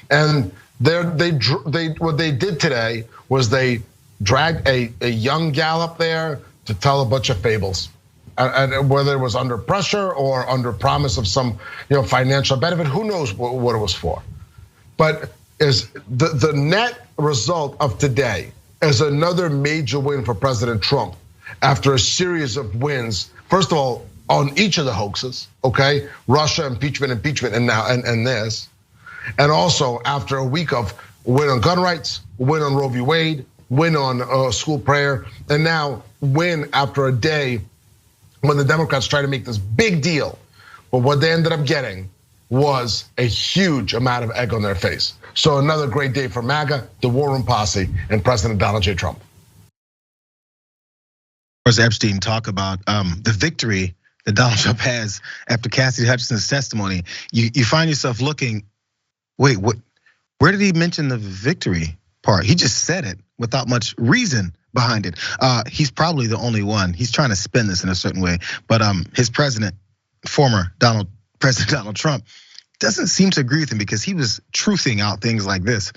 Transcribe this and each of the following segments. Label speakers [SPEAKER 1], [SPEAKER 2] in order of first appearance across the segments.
[SPEAKER 1] And what they did today was they dragged a young gal up there to tell a bunch of fables. And whether it was under pressure or under promise of some financial benefit, who knows what it was for. But is the net result of today is another major win for President Trump after a series of wins. First of all, on each of the hoaxes, okay? Russia, impeachment, and now and this. And also after a week of win on gun rights, win on Roe v. Wade, win on school prayer, and now win after a day when the Democrats try to make this big deal. But what they ended up getting was a huge amount of egg on their face. So another great day for MAGA, the War Room Posse, and President Donald J. Trump.
[SPEAKER 2] Where's Epshteyn talk about the victory that Donald Trump has after Cassidy Hutchinson's testimony? You find yourself looking, wait, what? Where did he mention the victory part? He just said it without much reason behind it. He's probably the only one. He's trying to spin this in a certain way, but his president, President Donald Trump, doesn't seem to agree with him because he was truthing out things like this.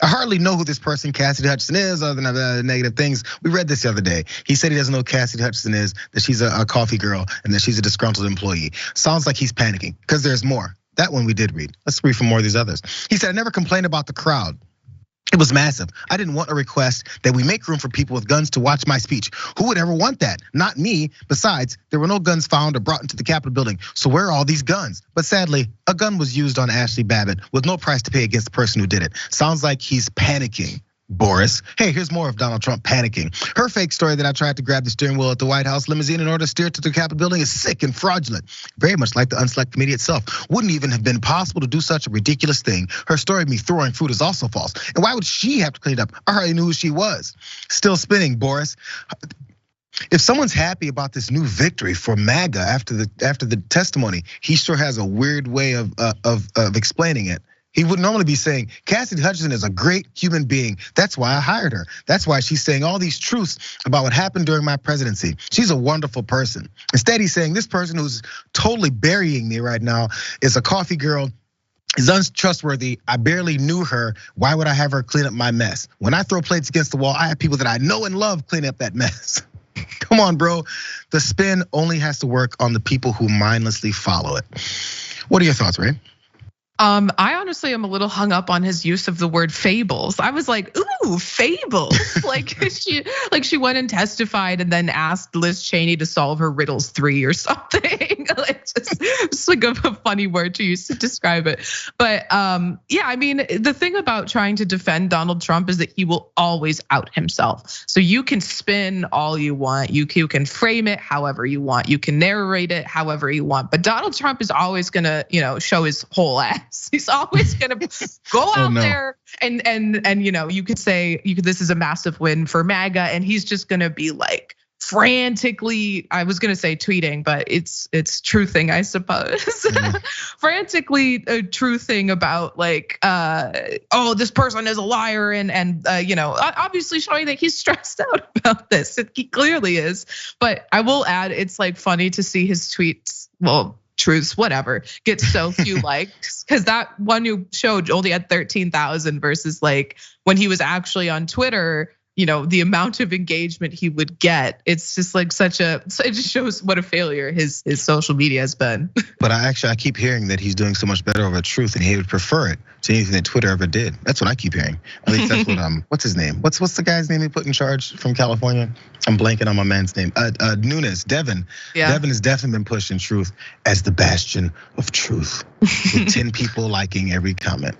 [SPEAKER 2] I hardly know who this person Cassidy Hutchinson is, other than the negative things. We read this the other day. He said he doesn't know who Cassidy Hutchinson is, that she's a coffee girl, and that she's a disgruntled employee. Sounds like he's panicking, because there's more. That one we did read. Let's read from more of these others. He said, I never complained about the crowd. It was massive. I didn't want a request that we make room for people with guns to watch my speech. Who would ever want that? Not me. Besides, there were no guns found or brought into the Capitol building. So where are all these guns? But sadly, a gun was used on Ashley Babbitt with no price to pay against the person who did it. Sounds like he's panicking. Boris. Hey, here's more of Donald Trump panicking. Her fake story that I tried to grab the steering wheel at the White House limousine in order to steer to the Capitol building is sick and fraudulent. Very much like the Unselect Committee itself. Wouldn't even have been possible to do such a ridiculous thing. Her story of me throwing fruit is also false. And why would she have to clean it up? I already knew who she was. Still spinning, Boris. If someone's happy about this new victory for MAGA after the testimony, he sure has a weird way of explaining it. He would normally be saying, Cassidy Hutchinson is a great human being. That's why I hired her. That's why she's saying all these truths about what happened during my presidency. She's a wonderful person. Instead, he's saying this person who's totally burying me right now is a coffee girl, is untrustworthy. I barely knew her. Why would I have her clean up my mess? When I throw plates against the wall, I have people that I know and love clean up that mess. Come on, bro. The spin only has to work on the people who mindlessly follow it. What are your thoughts, Ray?
[SPEAKER 3] I honestly am a little hung up on his use of the word fables. I was like, ooh, fables. she went and testified and then asked Liz Cheney to solve her riddles 3 or something. It's like a funny word to use to describe it. But yeah, I mean, the thing about trying to defend Donald Trump is that he will always out himself. So you can spin all you want. You can frame it however you want. You can narrate it however you want. But Donald Trump is always gonna, show his whole ass. He's always gonna go out there and you could say this is a massive win for MAGA, and he's just gonna be like frantically, I was gonna say tweeting, but it's truthing, I suppose. Frantically truthing about like, oh, this person is a liar, and obviously showing that he's stressed out about this. He clearly is. But I will add, it's like funny to see his tweets. Well, truths, whatever, gets so few likes, because that one you showed only had 13,000 versus like when he was actually on Twitter, the amount of engagement he would get. It's just like it just shows what a failure his social media has been.
[SPEAKER 2] But I keep hearing that he's doing so much better over truth, and he would prefer it to anything that Twitter ever did. That's what I keep hearing. At least that's what what's his name? What's the guy's name he put in charge from California? I'm blanking on my man's name. Nunes, Devin. Yeah. Devin has definitely been pushing truth as the bastion of truth, with 10 people liking every comment.